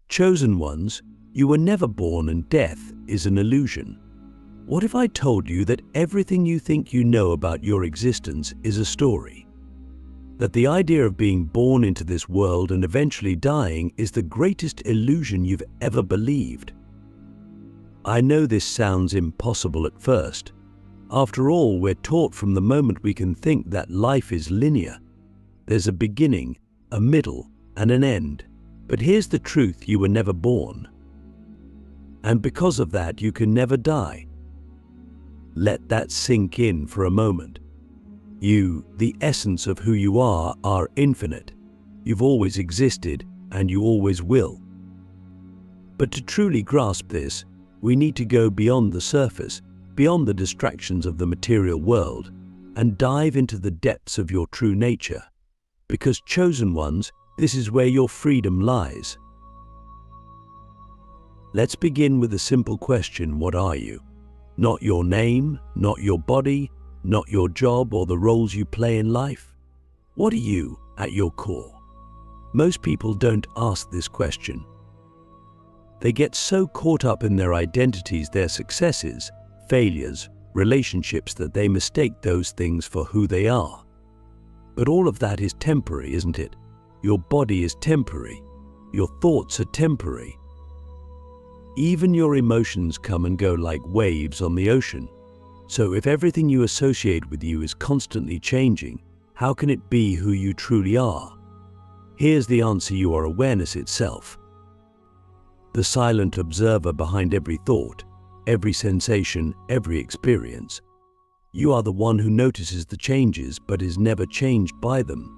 Chosen ones, you were never born and death is an illusion. What if I told you that everything you think you know about your existence is a story? That the idea of being born into this world and eventually dying is the greatest illusion you've ever believed? I know this sounds impossible at first. After all, we're taught from the moment we can think that life is linear. There's a beginning, a middle, and an end. But here's the truth: you were never born. And because of that, you can never die. Let that sink in for a moment. You, the essence of who you are infinite. You've always existed, and you always will. But to truly grasp this, we need to go beyond the surface, beyond the distractions of the material world, and dive into the depths of your true nature. Because, chosen ones, this is where your freedom lies. Let's begin with a simple question: what are you? Not your name, not your body, not your job or the roles you play in life. What are you at your core? Most people don't ask this question. They get so caught up in their identities, their successes, failures, relationships, that they mistake those things for who they are. But all of that is temporary, isn't it? Your body is temporary. Your thoughts are temporary. Even your emotions come and go like waves on the ocean. So if everything you associate with you is constantly changing, how can it be who you truly are? Here's the answer: you are awareness itself. The silent observer behind every thought, every sensation, every experience. You are the one who notices the changes but is never changed by them.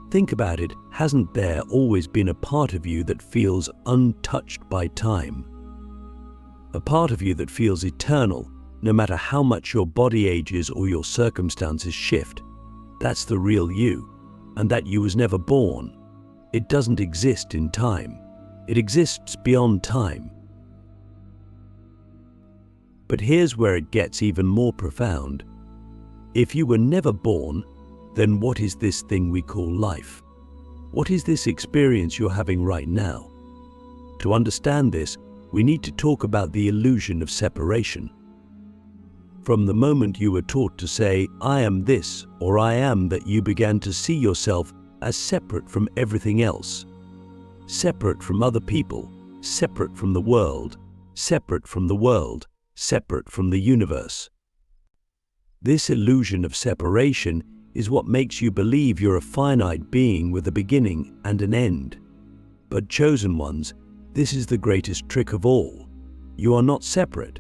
Think about it: hasn't there always been a part of you that feels untouched by time? A part of you that feels eternal, no matter how much your body ages or your circumstances shift. That's the real you, and that you was never born. It doesn't exist in time. It exists beyond time. But here's where it gets even more profound. If you were never born, then what is this thing we call life? What is this experience you're having right now? To understand this, we need to talk about the illusion of separation. From the moment you were taught to say, "I am this," or "I am that," you began to see yourself as separate from everything else. Separate from other people, separate from the world, separate from the world, separate from the universe. This illusion of separation is what makes you believe you're a finite being with a beginning and an end. But chosen ones, this is the greatest trick of all. You are not separate.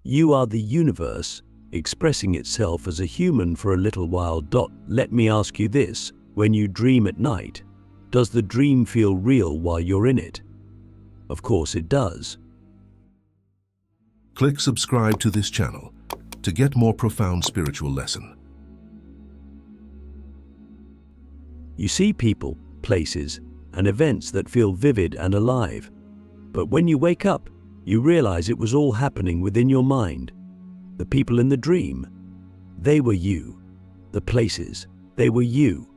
You are the universe expressing itself as a human for a little while. Let me ask you this: when you dream at night, does the dream feel real while you're in it? Of course it does. Click subscribe to this channel to get more profound spiritual lesson. You see people, places, and events that feel vivid and alive. But when you wake up, you realize it was all happening within your mind. The people in the dream, they were you. The places, they were you.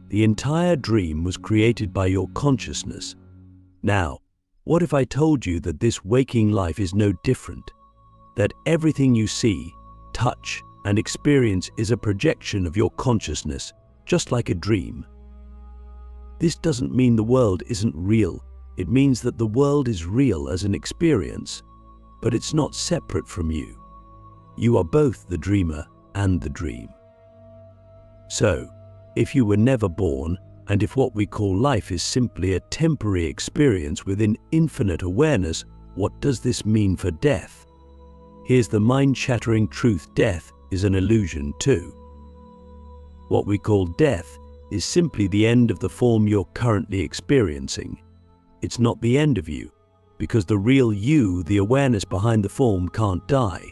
The entire dream was created by your consciousness. Now, what if I told you that this waking life is no different? That everything you see, touch, and experience is a projection of your consciousness, just like a dream. This doesn't mean the world isn't real. It means that the world is real as an experience, but it's not separate from you. You are both the dreamer and the dream. So, if you were never born, and if what we call life is simply a temporary experience within infinite awareness, what does this mean for death? Here's the mind-shattering truth: death is an illusion too. What we call death is simply the end of the form you're currently experiencing. It's not the end of you, because the real you, the awareness behind the form, can't die.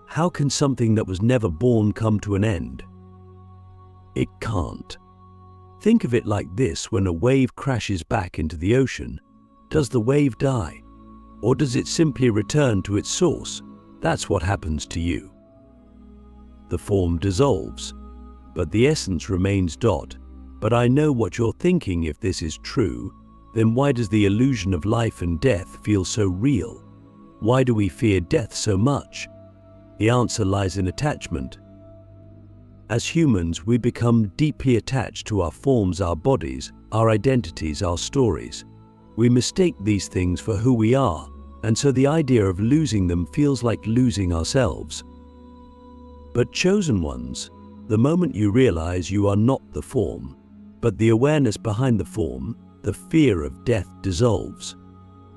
How can something that was never born come to an end? It can't. Think of it like this: when a wave crashes back into the ocean, does the wave die? Or does it simply return to its source? That's what happens to you. The form dissolves, but the essence remains. But I know what you're thinking. If this is true, then why does the illusion of life and death feel so real? Why do we fear death so much? The answer lies in attachment. As humans, we become deeply attached to our forms, our bodies, our identities, our stories. We mistake these things for who we are, and so the idea of losing them feels like losing ourselves. But chosen ones, the moment you realize you are not the form, but the awareness behind the form, the fear of death dissolves.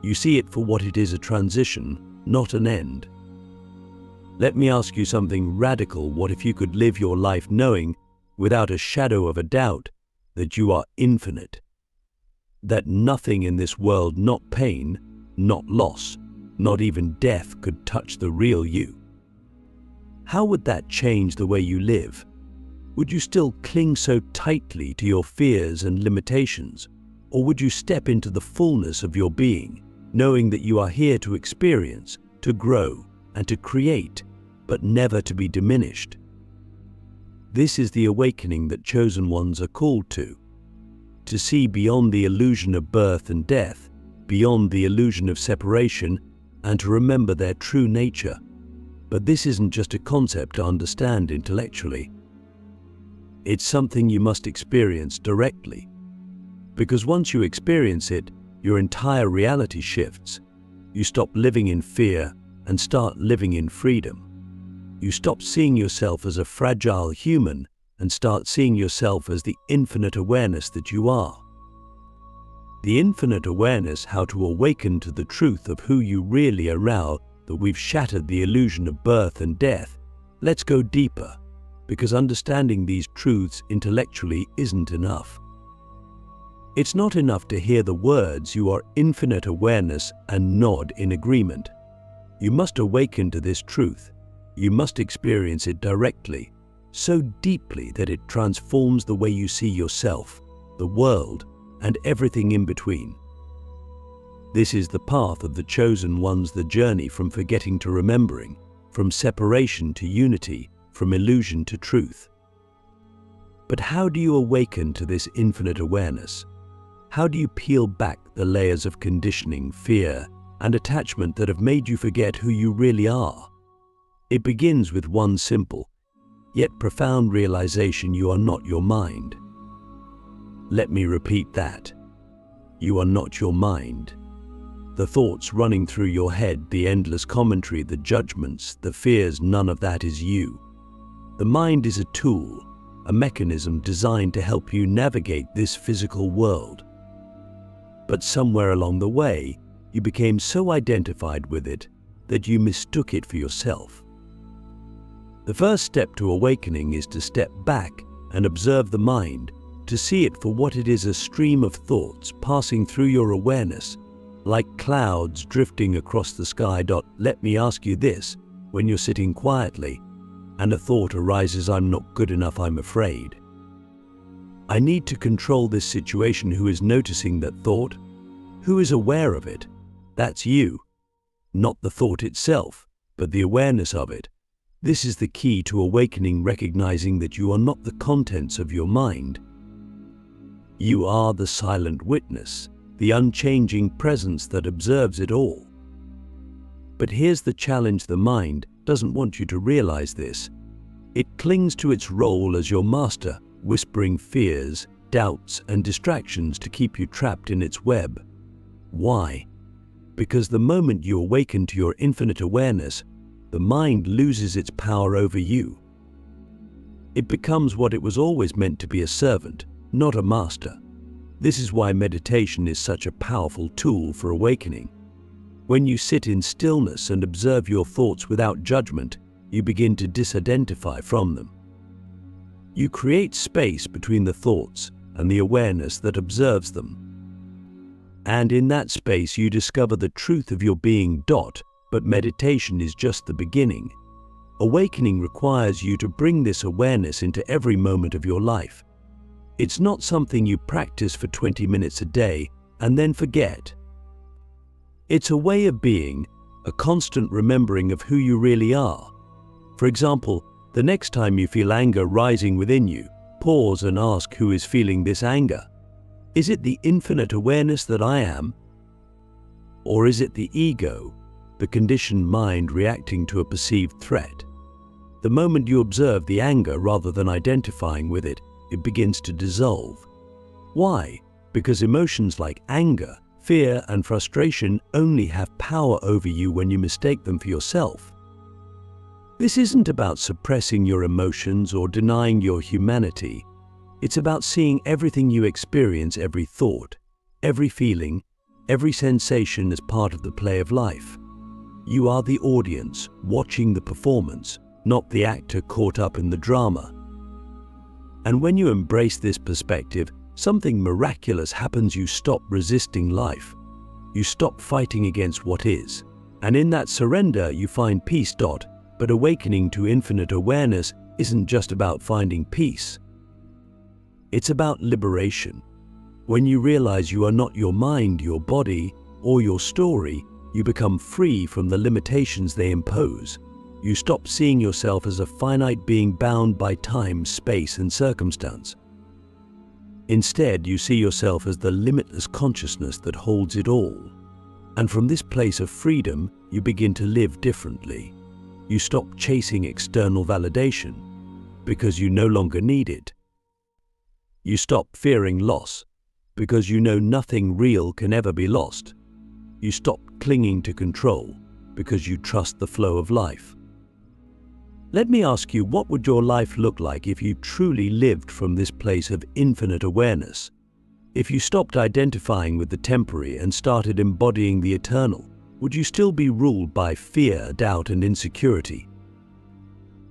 You see it for what it is, a transition, not an end. Let me ask you something radical. What if you could live your life knowing, without a shadow of a doubt, that you are infinite? That nothing in this world, not pain, not loss, not even death, could touch the real you? How would that change the way you live? Would you still cling so tightly to your fears and limitations? Or would you step into the fullness of your being, knowing that you are here to experience, to grow, and to create, but never to be diminished? This is the awakening that chosen ones are called to see beyond the illusion of birth and death, beyond the illusion of separation, and to remember their true nature. But this isn't just a concept to understand intellectually. It's something you must experience directly. Because once you experience it, your entire reality shifts. You stop living in fear and start living in freedom. You stop seeing yourself as a fragile human and start seeing yourself as the infinite awareness that you are. The infinite awareness, how to awaken to the truth of who you really are now that we've shattered the illusion of birth and death. Let's go deeper, because understanding these truths intellectually isn't enough. It's not enough to hear the words "you are infinite awareness" and nod in agreement. You must awaken to this truth. You must experience it directly, so deeply that it transforms the way you see yourself, the world, and everything in between. This is the path of the chosen ones, the journey from forgetting to remembering, from separation to unity, from illusion to truth. But how do you awaken to this infinite awareness? How do you peel back the layers of conditioning, fear, and attachment that have made you forget who you really are? It begins with one simple, yet profound realization: you are not your mind. Let me repeat that. You are not your mind. The thoughts running through your head, the endless commentary, the judgments, the fears, none of that is you. The mind is a tool, a mechanism designed to help you navigate this physical world. But somewhere along the way, you became so identified with it that you mistook it for yourself. The first step to awakening is to step back and observe the mind, to see it for what it is: a stream of thoughts passing through your awareness, like clouds drifting across the sky. Let me ask you this: when you're sitting quietly and a thought arises, "I'm not good enough, I'm afraid. I need to control this situation," who is noticing that thought? Who is aware of it? That's you. Not the thought itself, but the awareness of it. This is the key to awakening, recognizing that you are not the contents of your mind. You are the silent witness, the unchanging presence that observes it all. But here's the challenge: the mind doesn't want you to realize this. It clings to its role as your master, whispering fears, doubts, and distractions to keep you trapped in its web. Why? Because the moment you awaken to your infinite awareness, the mind loses its power over you. It becomes what it was always meant to be: a servant, not a master. This is why meditation is such a powerful tool for awakening. When you sit in stillness and observe your thoughts without judgment, you begin to disidentify from them. You create space between the thoughts and the awareness that observes them. And in that space you discover the truth of your being. But meditation is just the beginning. Awakening requires you to bring this awareness into every moment of your life. It's not something you practice for 20 minutes a day and then forget. It's a way of being, a constant remembering of who you really are. For example, the next time you feel anger rising within you, pause and ask, who is feeling this anger? Is it the infinite awareness that I am? Or is it the ego, the conditioned mind reacting to a perceived threat? The moment you observe the anger rather than identifying with it, it begins to dissolve. Why? Because emotions like anger, fear, and frustration only have power over you when you mistake them for yourself. This isn't about suppressing your emotions or denying your humanity. It's about seeing everything you experience, every thought, every feeling, every sensation as part of the play of life. You are the audience watching the performance, not the actor caught up in the drama. And when you embrace this perspective, something miraculous happens. You stop resisting life. You stop fighting against what is. And in that surrender, you find peace. But awakening to infinite awareness isn't just about finding peace. It's about liberation. When you realize you are not your mind, your body, or your story, you become free from the limitations they impose. You stop seeing yourself as a finite being bound by time, space, and circumstance. Instead, you see yourself as the limitless consciousness that holds it all. And from this place of freedom, you begin to live differently. You stop chasing external validation because you no longer need it. You stop fearing loss because you know nothing real can ever be lost. You stop clinging to control because you trust the flow of life. Let me ask you, what would your life look like if you truly lived from this place of infinite awareness? If you stopped identifying with the temporary and started embodying the eternal, would you still be ruled by fear, doubt, and insecurity?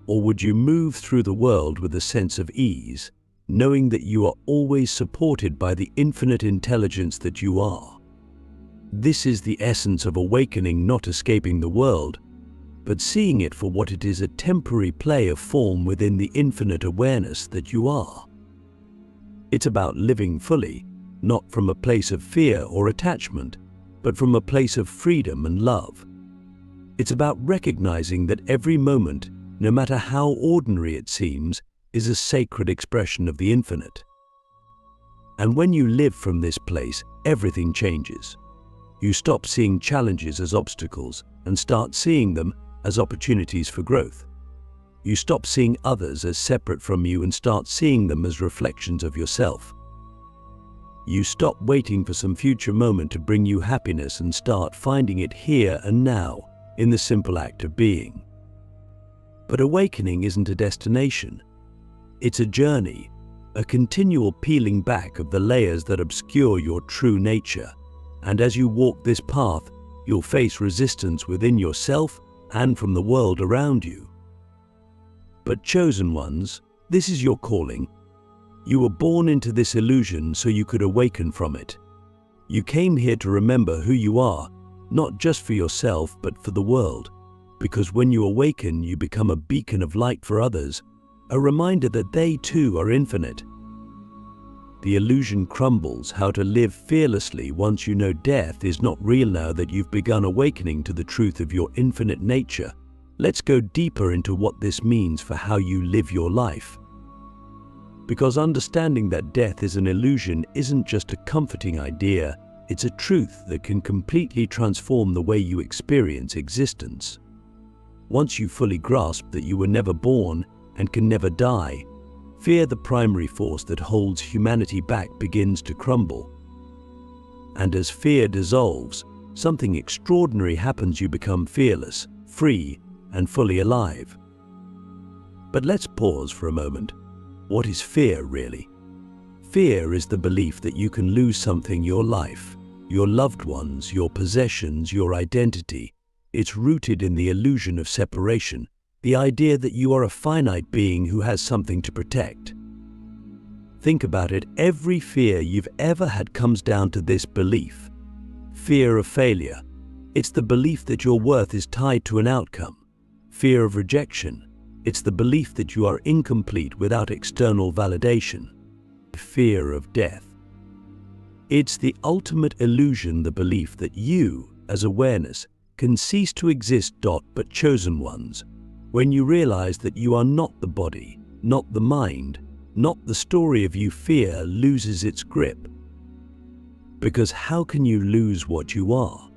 Or would you move through the world with a sense of ease, knowing that you are always supported by the infinite intelligence that you are? This is the essence of awakening, not escaping the world, but seeing it for what it is, a temporary play of form within the infinite awareness that you are. It's about living fully, not from a place of fear or attachment, but from a place of freedom and love. It's about recognizing that every moment, no matter how ordinary it seems, is a sacred expression of the infinite. And when you live from this place, everything changes. You stop seeing challenges as obstacles and start seeing them as opportunities for growth. You stop seeing others as separate from you and start seeing them as reflections of yourself. You stop waiting for some future moment to bring you happiness and start finding it here and now in the simple act of being. But awakening isn't a destination. It's a journey, a continual peeling back of the layers that obscure your true nature. And as you walk this path, you'll face resistance within yourself and from the world around you. But chosen ones, this is your calling. You were born into this illusion so you could awaken from it. You came here to remember who you are, not just for yourself, but for the world. Because when you awaken, you become a beacon of light for others, a reminder that they too are infinite. The illusion crumbles. How to live fearlessly once you know death is not real. Now that you've begun awakening to the truth of your infinite nature, let's go deeper into what this means for how you live your life. Because understanding that death is an illusion isn't just a comforting idea, it's a truth that can completely transform the way you experience existence. Once you fully grasp that you were never born and can never die, fear, the primary force that holds humanity back, begins to crumble. And as fear dissolves, something extraordinary happens. You become fearless, free, and fully alive. But let's pause for a moment. What is fear really? Fear is the belief that you can lose something: your life, your loved ones, your possessions, your identity. It's rooted in the illusion of separation, the idea that you are a finite being who has something to protect. Think about it. Every fear you've ever had comes down to this belief. Fear of failure. It's the belief that your worth is tied to an outcome. Fear of rejection. It's the belief that you are incomplete without external validation. Fear of death. It's the ultimate illusion, the belief that you, as awareness, can cease to exist. But chosen ones, when you realize that you are not the body, not the mind, not the story of you, fear loses its grip. Because how can you lose what you are?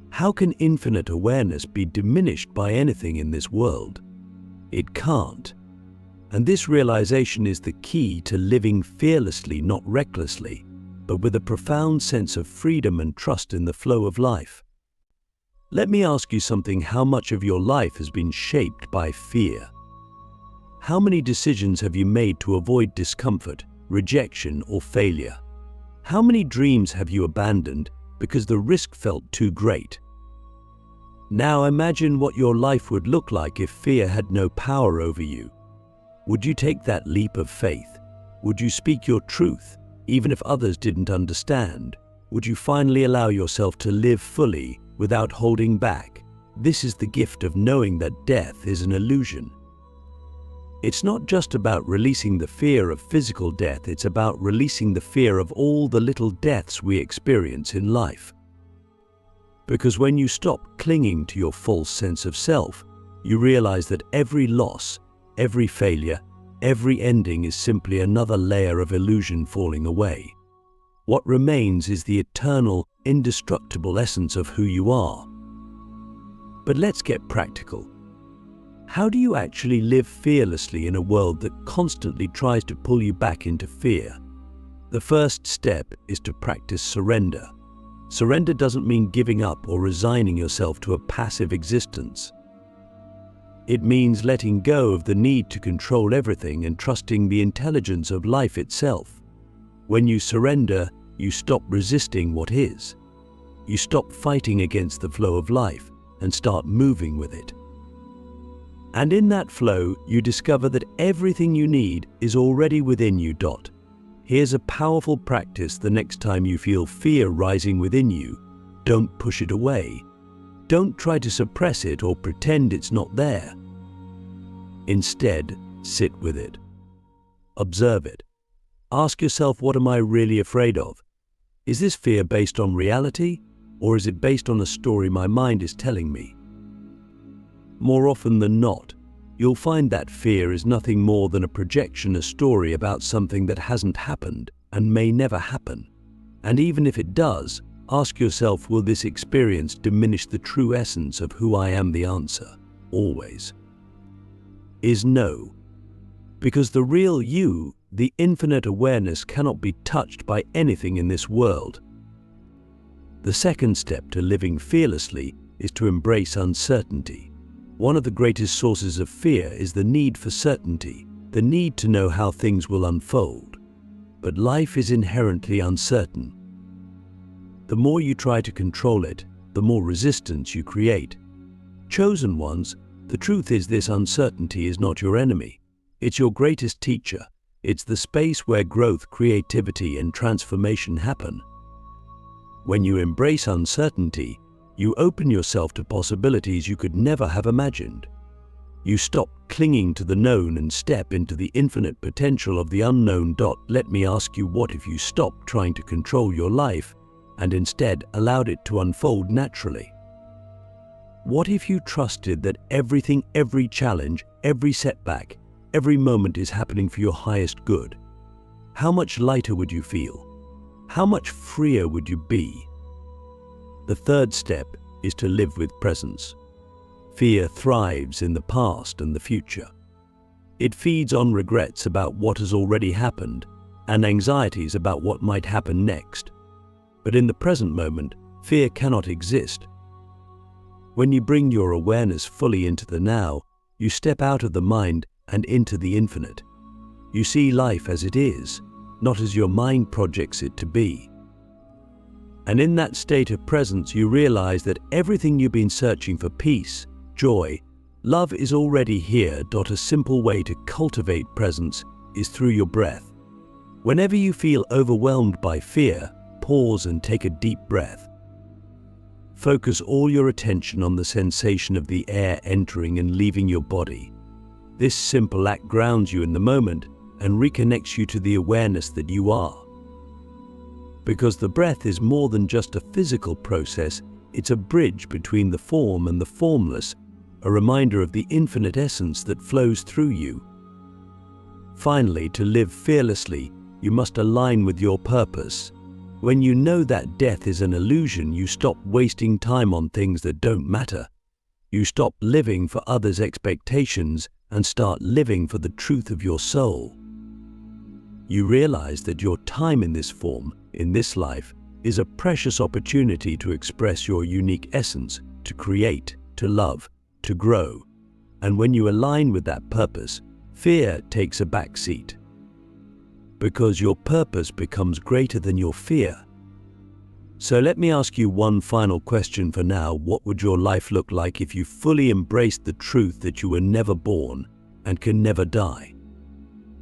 How can infinite awareness be diminished by anything in this world? It can't. And this realization is the key to living fearlessly, not recklessly, but with a profound sense of freedom and trust in the flow of life. Let me ask you something: how much of your life has been shaped by fear? How many decisions have you made to avoid discomfort, rejection, or failure? How many dreams have you abandoned because the risk felt too great? Now imagine what your life would look like if fear had no power over you. Would you take that leap of faith? Would you speak your truth, even if others didn't understand? Would you finally allow yourself to live fully without holding back? This is the gift of knowing that death is an illusion. It's not just about releasing the fear of physical death, it's about releasing the fear of all the little deaths we experience in life. Because when you stop clinging to your false sense of self, you realize that every loss, every failure, every ending is simply another layer of illusion falling away. What remains is the eternal, indestructible essence of who you are. But let's get practical. How do you actually live fearlessly in a world that constantly tries to pull you back into fear? The first step is to practice surrender. Surrender doesn't mean giving up or resigning yourself to a passive existence. It means letting go of the need to control everything and trusting the intelligence of life itself. When you surrender, you stop resisting what is. You stop fighting against the flow of life and start moving with it. And in that flow, you discover that everything you need is already within you. Here's a powerful practice the next time you feel fear rising within you. Don't push it away. Don't try to suppress it or pretend it's not there. Instead, sit with it. Observe it. Ask yourself, what am I really afraid of? Is this fear based on reality, or is it based on a story my mind is telling me? More often than not, you'll find that fear is nothing more than a projection, a story about something that hasn't happened and may never happen. And even if it does, ask yourself, will this experience diminish the true essence of who I am? The answer, always, is no. Because the real you, the infinite awareness, cannot be touched by anything in this world. The second step to living fearlessly is to embrace uncertainty. One of the greatest sources of fear is the need for certainty, the need to know how things will unfold. But life is inherently uncertain. The more you try to control it, the more resistance you create. Chosen ones, the truth is this: uncertainty is not your enemy. It's your greatest teacher. It's the space where growth, creativity, and transformation happen. When you embrace uncertainty, you open yourself to possibilities you could never have imagined. You stop clinging to the known and step into the infinite potential of the unknown. Let me ask you, what if you stopped trying to control your life and instead allowed it to unfold naturally? What if you trusted that everything, every challenge, every setback, every moment is happening for your highest good? How much lighter would you feel? How much freer would you be? The third step is to live with presence. Fear thrives in the past and the future. It feeds on regrets about what has already happened and anxieties about what might happen next. But in the present moment, fear cannot exist. When you bring your awareness fully into the now, you step out of the mind and into the infinite. You see life as it is, not as your mind projects it to be. And in that state of presence, you realize that everything you've been searching for, peace, joy, love, is already here. A simple way to cultivate presence is through your breath. Whenever you feel overwhelmed by fear, pause and take a deep breath. Focus all your attention on the sensation of the air entering and leaving your body. This simple act grounds you in the moment and reconnects you to the awareness that you are. Because the breath is more than just a physical process, it's a bridge between the form and the formless, a reminder of the infinite essence that flows through you. Finally, to live fearlessly, you must align with your purpose. When you know that death is an illusion, you stop wasting time on things that don't matter. You stop living for others' expectations and start living for the truth of your soul. You realize that your time in this form, in this life, is a precious opportunity to express your unique essence, to create, to love, to grow. And when you align with that purpose, fear takes a back seat. Because your purpose becomes greater than your fear. So let me ask you one final question for now. What would your life look like if you fully embraced the truth that you were never born and can never die?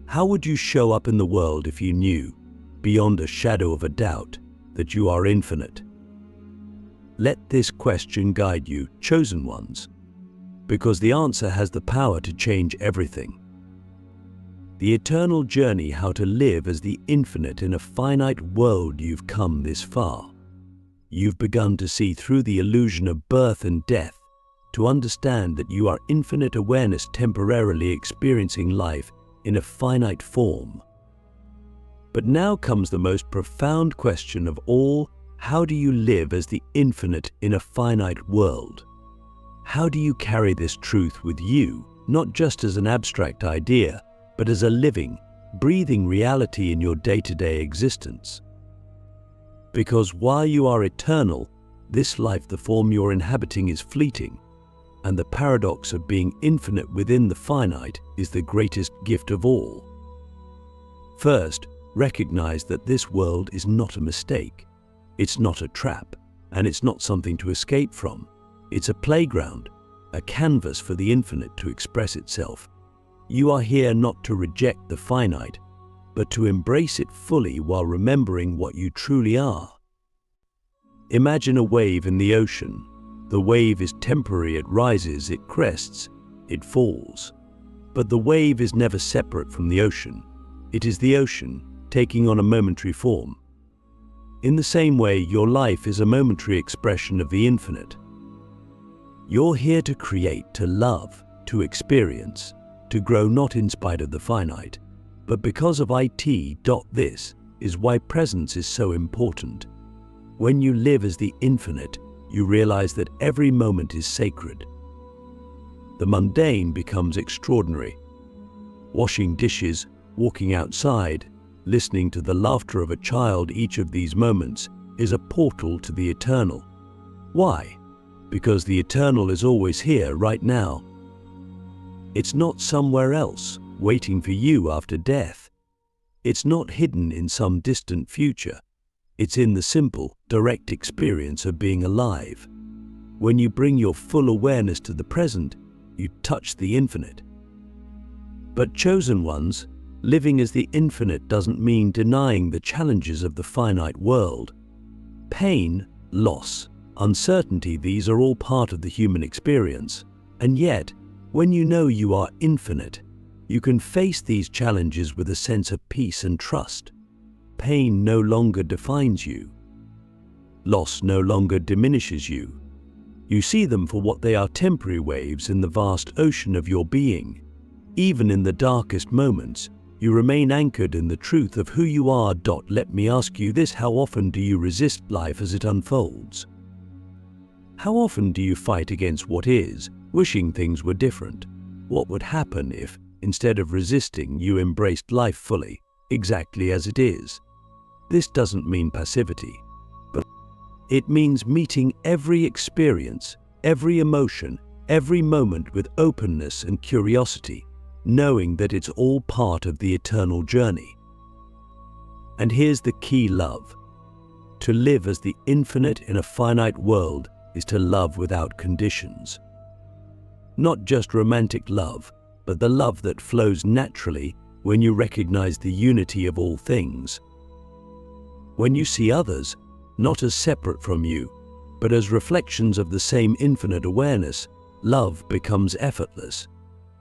How would you show up in the world if you knew, beyond a shadow of a doubt, that you are infinite? Let this question guide you, chosen ones, because the answer has the power to change everything. The eternal journey how to live as the infinite in a finite world. You've come this far. You've begun to see through the illusion of birth and death, to understand that you are infinite awareness temporarily experiencing life in a finite form. But now comes the most profound question of all. How do you live as the infinite in a finite world? How do you carry this truth with you, not just as an abstract idea, but as a living, breathing reality in your day-to-day existence? Because while you are eternal, this life, the form you're inhabiting, is fleeting, and the paradox of being infinite within the finite is the greatest gift of all. First, recognize that this world is not a mistake. It's not a trap, and it's not something to escape from. It's a playground, a canvas for the infinite to express itself. You are here not to reject the finite, but to embrace it fully while remembering what you truly are. Imagine a wave in the ocean. The wave is temporary. It rises, it crests, it falls. But the wave is never separate from the ocean. It is the ocean, taking on a momentary form. In the same way, your life is a momentary expression of the infinite. You're here to create, to love, to experience, to grow, not in spite of the finite, but because of it. This is why presence is so important. When you live as the infinite, you realize that every moment is sacred. The mundane becomes extraordinary. Washing dishes, walking outside, listening to the laughter of a child, each of these moments is a portal to the eternal. Why? Because the eternal is always here, right now. It's not somewhere else, waiting for you after death. It's not hidden in some distant future. It's in the simple, direct experience of being alive. When you bring your full awareness to the present, you touch the infinite. But chosen ones, living as the infinite doesn't mean denying the challenges of the finite world. Pain, loss, uncertainty, these are all part of the human experience. And yet, when you know you are infinite, you can face these challenges with a sense of peace and trust. Pain no longer defines you. Loss no longer diminishes you. You see them for what they are, temporary waves in the vast ocean of your being. Even in the darkest moments, you remain anchored in the truth of who you are. Let me ask you this: how often do you resist life as it unfolds? How often do you fight against what is, wishing things were different? What would happen if, instead of resisting, you embraced life fully, exactly as it is? This doesn't mean passivity, but it means meeting every experience, every emotion, every moment with openness and curiosity, knowing that it's all part of the eternal journey. And here's the key: love. To live as the infinite in a finite world is to love without conditions. Not just romantic love, but the love that flows naturally when you recognize the unity of all things. When you see others, not as separate from you, but as reflections of the same infinite awareness, love becomes effortless.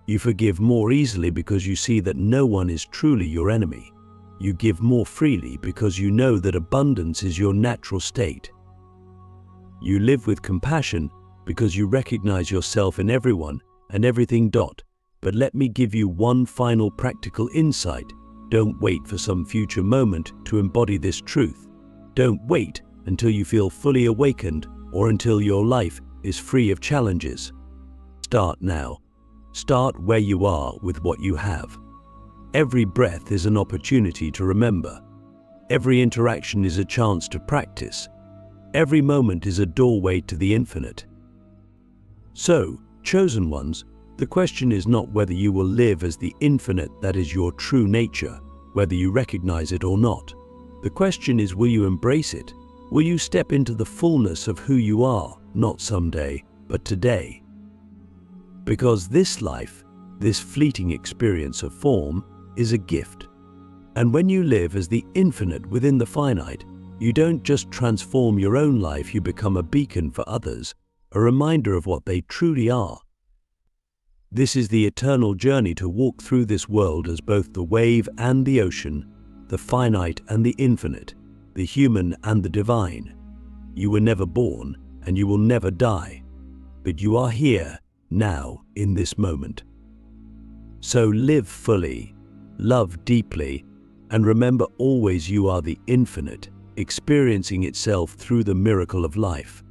You forgive more easily because you see that no one is truly your enemy. You give more freely because you know that abundance is your natural state. You live with compassion because you recognize yourself in everyone and everything. But let me give you one final practical insight. Don't wait for some future moment to embody this truth. Don't wait until you feel fully awakened or until your life is free of challenges. Start now. Start where you are with what you have. Every breath is an opportunity to remember. Every interaction is a chance to practice. Every moment is a doorway to the infinite. So, chosen ones, the question is not whether you will live as the infinite that is your true nature, whether you recognize it or not. The question is, will you embrace it? Will you step into the fullness of who you are, not someday, but today? Because this life, this fleeting experience of form, is a gift. And when you live as the infinite within the finite, you don't just transform your own life, you become a beacon for others, a reminder of what they truly are. This is the eternal journey to walk through this world as both the wave and the ocean, the finite and the infinite, the human and the divine. You were never born and you will never die, but you are here, now, in this moment. So live fully, love deeply, and remember always you are the infinite, experiencing itself through the miracle of life.